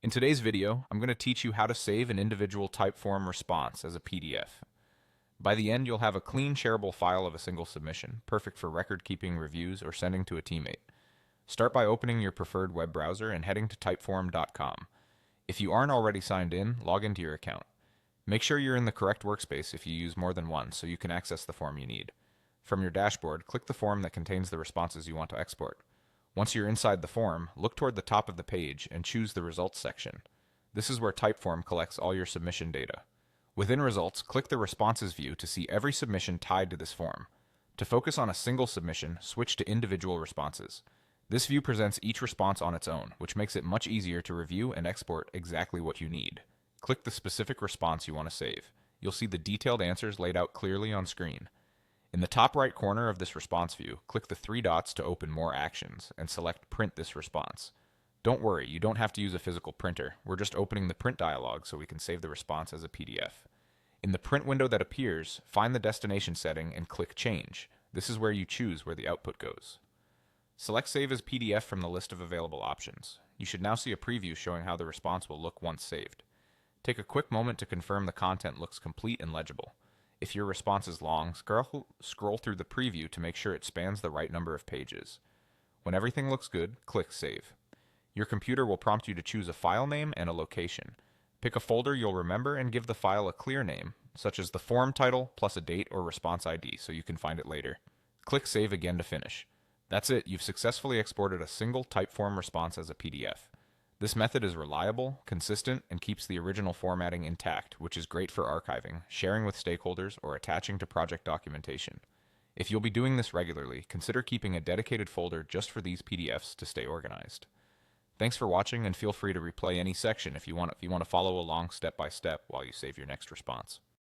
In today's video, I'm going to teach you how to save an individual Typeform response as a PDF. By the end, you'll have a clean, shareable file of a single submission, perfect for record-keeping reviews or sending to a teammate. Start by opening your preferred web browser and heading to typeform.com. If you aren't already signed in, log into your account. Make sure you're in the correct workspace if you use more than one so you can access the form you need. From your dashboard, click the form that contains the responses you want to export. Once you're inside the form, look toward the top of the page and choose the Results section. This is where Typeform collects all your submission data. Within Results, click the Responses view to see every submission tied to this form. To focus on a single submission, switch to Individual Responses. This view presents each response on its own, which makes it much easier to review and export exactly what you need. Click the specific response you want to save. You'll see the detailed answers laid out clearly on screen. In the top right corner of this response view, click the three dots to open More Actions and select Print this response. Don't worry, you don't have to use a physical printer. We're just opening the print dialog so we can save the response as a PDF. In the print window that appears, find the destination setting and click Change. This is where you choose where the output goes. Select Save as PDF from the list of available options. You should now see a preview showing how the response will look once saved. Take a quick moment to confirm the content looks complete and legible. If your response is long, scroll through the preview to make sure it spans the right number of pages. When everything looks good, click Save. Your computer will prompt you to choose a file name and a location. Pick a folder you'll remember and give the file a clear name, such as the form title plus a date or response ID so you can find it later. Click Save again to finish. That's it, you've successfully exported a single Typeform response as a PDF. This method is reliable, consistent, and keeps the original formatting intact, which is great for archiving, sharing with stakeholders, or attaching to project documentation. If you'll be doing this regularly, consider keeping a dedicated folder just for these PDFs to stay organized. Thanks for watching, and feel free to replay any section if you want to follow along step by step while you save your next response.